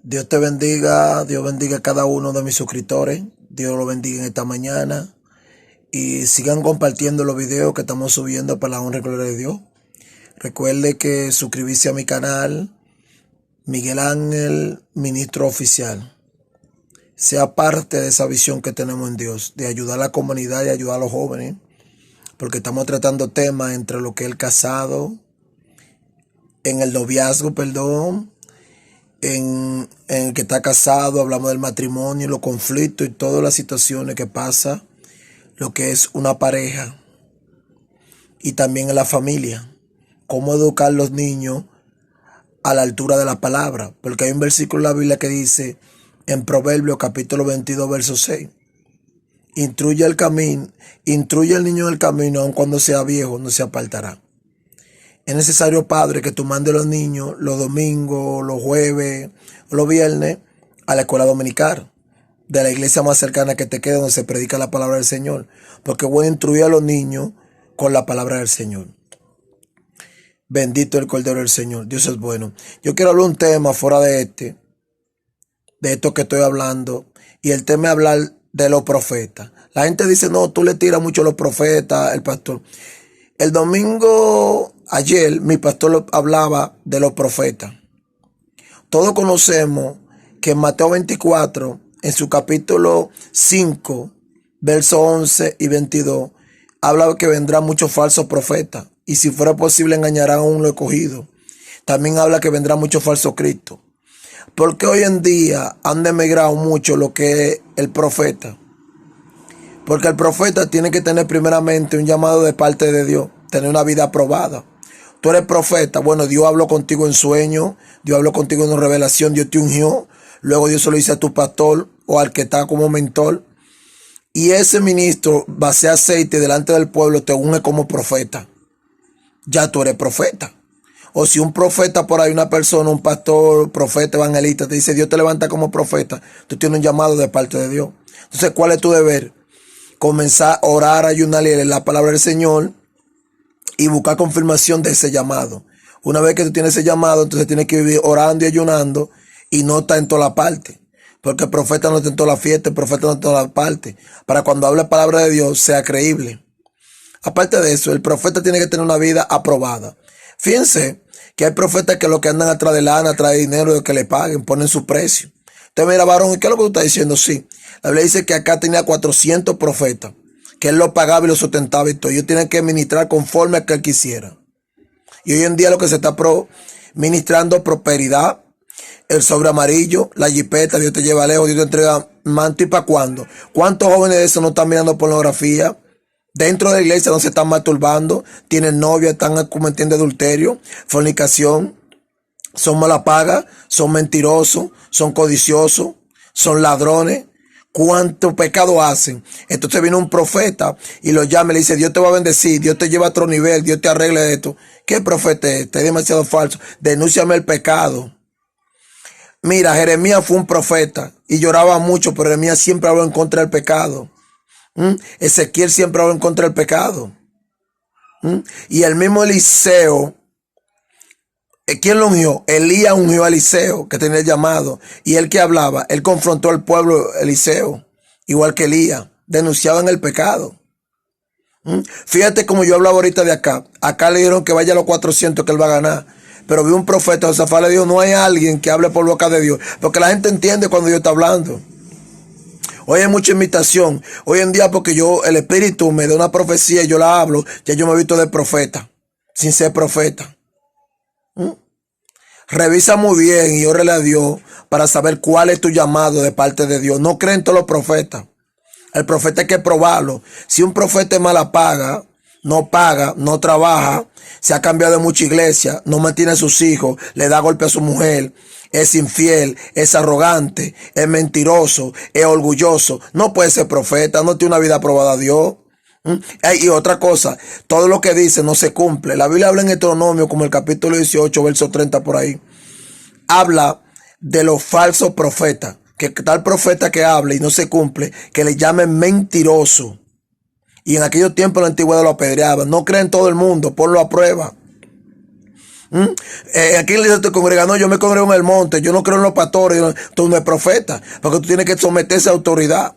Dios te bendiga, Dios bendiga a cada uno de mis suscriptores, Dios lo bendiga en esta mañana y sigan compartiendo los videos que estamos subiendo para la honra y gloria de Dios. Recuerde que suscribirse a mi canal, Miguel Ángel, Ministro Oficial. Sea parte de esa visión que tenemos en Dios, de ayudar a la comunidad y ayudar a los jóvenes, porque estamos tratando temas entre lo que es el casado, en el noviazgo, perdón, en el que está casado, hablamos del matrimonio, los conflictos y todas las situaciones que pasa, lo que es una pareja y también en la familia. Cómo educar a los niños a la altura de la palabra, porque hay un versículo en la Biblia que dice, en Proverbios capítulo 22, verso 6, instruye al niño en el camino, aun cuando sea viejo, no se apartará. Es necesario, padre, que tú mandes a los niños los domingos, los jueves, los viernes a la escuela dominical de la iglesia más cercana que te quede, donde se predica la palabra del Señor. Porque voy a instruir a los niños con la palabra del Señor. Bendito el Cordero del Señor. Dios es bueno. Yo quiero hablar un tema fuera de esto que estoy hablando. Y el tema es hablar de los profetas. La gente dice, no, tú le tiras mucho a los profetas, el pastor. El domingo, ayer, mi pastor hablaba de los profetas. Todos conocemos que en Mateo 24, en su capítulo 5, versos 11 y 22, habla que vendrán muchos falsos profetas. Y si fuera posible, engañarán a uno escogido. También habla que vendrán muchos falsos cristos. Porque hoy en día han demigrado mucho lo que es el profeta. Porque el profeta tiene que tener primeramente un llamado de parte de Dios, tener una vida aprobada. Tú eres profeta, bueno, Dios habló contigo en sueño, Dios habló contigo en revelación, Dios te ungió, luego Dios se lo dice a tu pastor o al que está como mentor. Y ese ministro va a ser aceite delante del pueblo, te unge como profeta. Ya tú eres profeta. O si un profeta por ahí, una persona, un pastor, profeta, evangelista, te dice Dios te levanta como profeta, tú tienes un llamado de parte de Dios. Entonces, ¿cuál es tu deber? Comenzar a orar, ayunar y leer la palabra del Señor y buscar confirmación de ese llamado. Una vez que tú tienes ese llamado, entonces tienes que vivir orando y ayunando y no está en toda la parte. Porque el profeta no está en toda la fiesta, el profeta no está en toda la parte. Para cuando hable palabra de Dios sea creíble. Aparte de eso, el profeta tiene que tener una vida aprobada. Fíjense que hay profetas que lo que andan atrás de lana, atrás de dinero, de que le paguen, ponen su precio. Entonces, mira, varón, ¿y qué es lo que tú estás diciendo? Sí, la Biblia dice que acá tenía 400 profetas, que él los pagaba y los sustentaba y todo. Ellos tienen que ministrar conforme a que él quisiera. Y hoy en día lo que se está ministrando prosperidad, el sobre amarillo, la jipeta, Dios te lleva lejos, Dios te entrega manto. ¿Y para cuándo? ¿Cuántos jóvenes de esos no están mirando pornografía? Dentro de la iglesia no se están masturbando, tienen novia, están cometiendo adulterio, fornicación, son malapagas, son mentirosos, son codiciosos, son ladrones. ¿Cuánto pecado hacen? Entonces viene un profeta y lo llama y le dice, Dios te va a bendecir, Dios te lleva a otro nivel, Dios te arregle esto. ¿Qué profeta es este? Es demasiado falso. Denúnciame el pecado. Mira, Jeremías fue un profeta y lloraba mucho, pero Jeremías siempre habló en contra del pecado. Ezequiel siempre habló en contra del pecado. Y el mismo Eliseo, ¿quién lo ungió? Elías ungió a Eliseo, que tenía el llamado. Y él que hablaba, él confrontó al pueblo Eliseo, igual que Elías, denunciaban el pecado. Fíjate como yo hablaba ahorita de acá. Acá le dijeron que vaya a los 400 que él va a ganar. Pero vi un profeta, Josafat le dijo, no hay alguien que hable por boca de Dios. Porque la gente entiende cuando Dios está hablando. Hoy hay mucha imitación. Hoy en día porque el Espíritu me da una profecía y yo la hablo, ya yo me he visto de profeta, sin ser profeta. Revisa muy bien y órale a Dios para saber cuál es tu llamado de parte de Dios. No creen todos los profetas. El profeta hay que probarlo. Si un profeta es mala paga, no trabaja, se ha cambiado de mucha iglesia, no mantiene a sus hijos, le da golpe a su mujer, es infiel, es arrogante, es mentiroso, es orgulloso, no puede ser profeta, no tiene una vida aprobada a Dios. Y otra cosa, todo lo que dice no se cumple. La Biblia habla en Deuteronomio, como el capítulo 18, verso 30 por ahí. Habla de los falsos profetas, que tal profeta que hable y no se cumple, que le llamen mentiroso. Y en aquellos tiempos en la antigüedad lo apedreaban. No creen todo el mundo, ponlo a prueba. Aquí en la iglesia te congrega, no, yo me congrego en el monte, yo no creo en los pastores, tú no eres profeta, porque tú tienes que someterse a autoridad.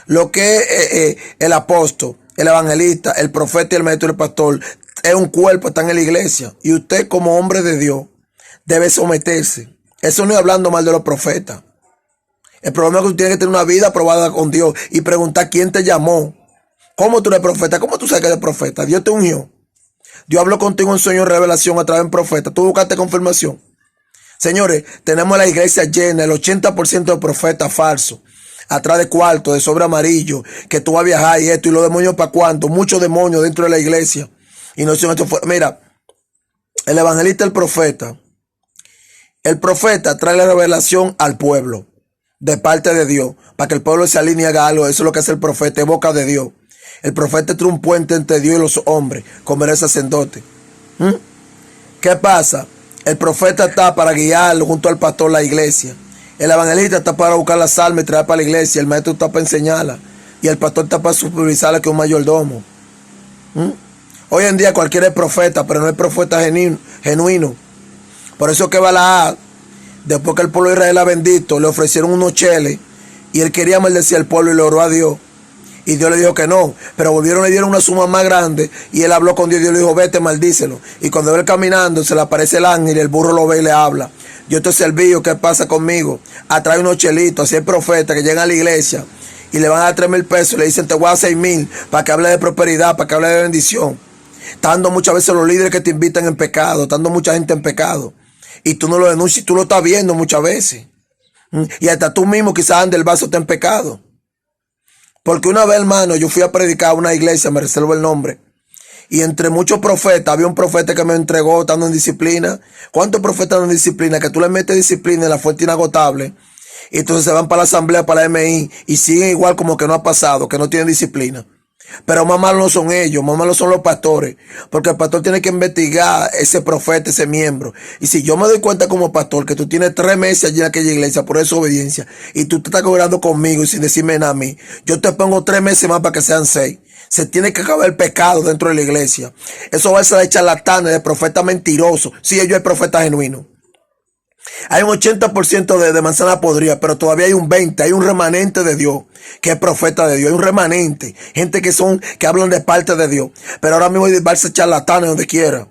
Lo que es el apóstol, el evangelista, el profeta y el maestro y el pastor es un cuerpo, está en la iglesia. Y usted como hombre de Dios debe someterse. Eso no es hablando mal de los profetas. El problema es que tú tienes que tener una vida probada con Dios y preguntar quién te llamó. ¿Cómo tú eres profeta? ¿Cómo tú sabes que eres profeta? Dios te ungió. Dios habló contigo en sueño, en revelación, a través de un profeta. Tú buscaste confirmación. Señores, tenemos la iglesia llena, el 80% de profetas falsos. Atrás de cuarto, de sobre amarillo, que tú vas a viajar y esto, y los demonios para cuánto. Muchos demonios dentro de la iglesia. Y no son estos. Mira, el evangelista, el profeta trae la revelación al pueblo de parte de Dios, para que el pueblo se alinee y haga algo. Eso es lo que hace el profeta, es boca de Dios. El profeta es un puente entre Dios y los hombres, como el sacerdote. ¿Qué pasa? El profeta está para guiarlo junto al pastor la iglesia. El evangelista está para buscar las almas y traer para la iglesia. El maestro está para enseñarla. Y el pastor está para supervisarla, que es un mayordomo. Hoy en día cualquiera es profeta, pero no es profeta genuino. Por eso que Balaam, después que el pueblo de Israel era bendito, le ofrecieron unos cheles y él quería maldecir al pueblo y le oró a Dios. Y Dios le dijo que no, pero volvieron, le dieron una suma más grande y él habló con Dios y Dios le dijo, vete, maldícelo. Y cuando él caminando se le aparece el ángel y el burro lo ve y le habla. Yo te serví, ¿qué pasa conmigo? Atrae unos chelitos, así el profeta que llega a la iglesia y le van a dar 3,000 pesos y le dicen, te voy a dar 6,000 para que hable de prosperidad, para que hable de bendición. Estando muchas veces los líderes que te invitan en pecado, estando mucha gente en pecado. Y tú no lo denuncias, tú lo estás viendo muchas veces. Y hasta tú mismo quizás ande el vaso está en pecado. Porque una vez, hermano, yo fui a predicar a una iglesia, me reservo el nombre. Y entre muchos profetas, había un profeta que me entregó estando en disciplina. ¿Cuántos profetas en disciplina? Que tú le metes disciplina en la fuente inagotable. Y entonces se van para la asamblea, para la MI, y siguen igual como que no ha pasado, que no tienen disciplina. Pero más malos no son ellos, más malos son los pastores. Porque el pastor tiene que investigar ese profeta, ese miembro. Y si yo me doy cuenta como pastor que tú tienes 3 meses allí en aquella iglesia por desobediencia y tú te estás cobrando conmigo y sin decirme nada a mí, yo te pongo 3 meses más para que sean 6. Se tiene que acabar el pecado dentro de la iglesia. Eso va a ser de charlatanes, de profetas mentirosos. Sí, ellos es profeta genuino. Hay un 80% de manzana podrida, pero todavía hay un 20%, hay un remanente de Dios, que es profeta de Dios, hay un remanente, gente que hablan de parte de Dios, pero ahora mismo hay varios charlatanes donde quiera,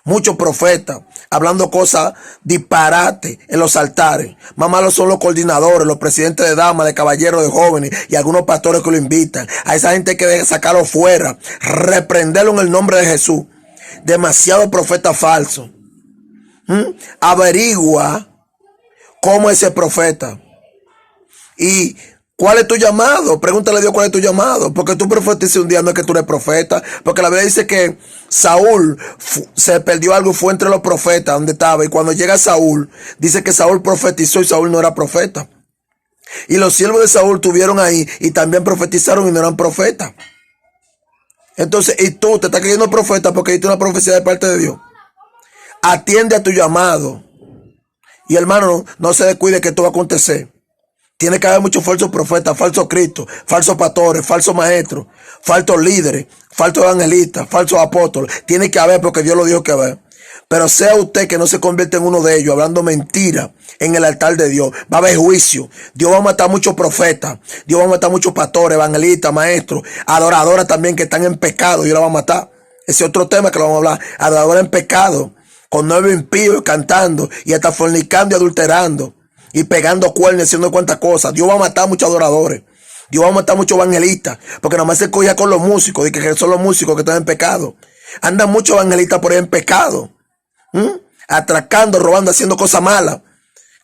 muchos profetas, hablando cosas disparate en los altares. Más malos son los coordinadores, los presidentes de damas, de caballeros, de jóvenes, y algunos pastores que lo invitan. A esa gente hay que sacarlo fuera, reprenderlo en el nombre de Jesús. Demasiado profeta falso. Averigua cómo es ese profeta y cuál es tu llamado. Pregúntale a Dios cuál es tu llamado, porque tú profetices un día no es que tú eres profeta, porque la Biblia dice que Saúl se perdió algo y fue entre los profetas donde estaba, y cuando llega Saúl dice que Saúl profetizó y Saúl no era profeta, y los siervos de Saúl estuvieron ahí y también profetizaron y no eran profetas. Entonces, y tú te estás creyendo profeta porque diste una profecía de parte de Dios. Atiende a tu llamado. Y hermano, no se descuide que esto va a acontecer. Tiene que haber muchos falsos profetas, falsos cristos, falsos pastores, falsos maestros, falsos líderes, falsos evangelistas, falsos apóstoles. Tiene que haber porque Dios lo dijo que haber. Pero sea usted que no se convierta en uno de ellos, hablando mentira en el altar de Dios. Va a haber juicio. Dios va a matar muchos profetas. Dios va a matar muchos pastores, evangelistas, maestros, adoradoras también que están en pecado. Dios la va a matar. Ese es otro tema que lo vamos a hablar. Adoradora en pecado, con 9 impíos cantando y hasta fornicando y adulterando y pegando cuernos, haciendo cuantas cosas. Dios va a matar a muchos adoradores. Dios va a matar a muchos evangelistas, porque nada más se cogía con los músicos, de que son los músicos que están en pecado. Andan muchos evangelistas por ahí en pecado, atracando, robando, haciendo cosas malas.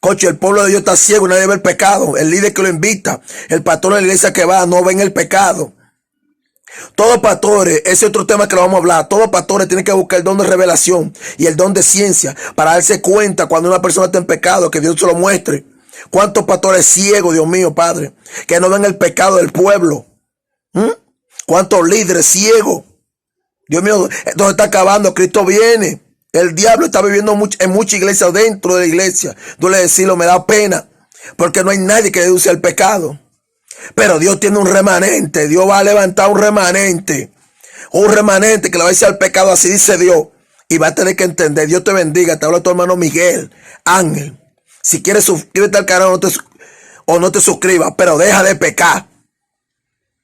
Coche, el pueblo de Dios está ciego, nadie ve el pecado. El líder que lo invita, el pastor de la iglesia que va, no ven el pecado. Todos pastores, ese es otro tema que lo vamos a hablar. Todos pastores tienen que buscar el don de revelación y el don de ciencia para darse cuenta cuando una persona está en pecado, que Dios se lo muestre. ¿Cuántos pastores ciegos, Dios mío, Padre, que no ven el pecado del pueblo? ¿Cuántos líderes ciegos? Dios mío, esto está acabando, Cristo viene. El diablo está viviendo en muchas iglesias, dentro de la iglesia. Duele decirlo, me da pena, porque no hay nadie que deduce el pecado. Pero Dios tiene un remanente. Dios va a levantar un remanente. Un remanente que le va a decir al pecado, así dice Dios. Y va a tener que entender. Dios te bendiga. Te habla tu hermano Miguel Ángel. Si quieres, suscríbete al canal o no te suscribas, pero deja de pecar.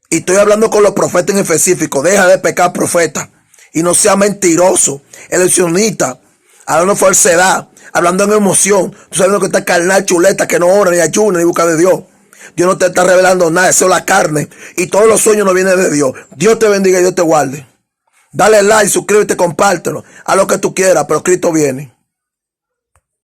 Y estoy hablando con los profetas en específico. Deja de pecar, profeta. Y no sea mentiroso, eleccionista, hablando falsedad, hablando en emoción. Tú sabes que está carnal, chuleta, que no ora, ni ayuna, ni busca de Dios. Dios no te está revelando nada, eso es la carne. Y todos los sueños no vienen de Dios. Dios te bendiga y Dios te guarde. Dale like, suscríbete, compártelo. Haz lo que tú quieras, pero Cristo viene.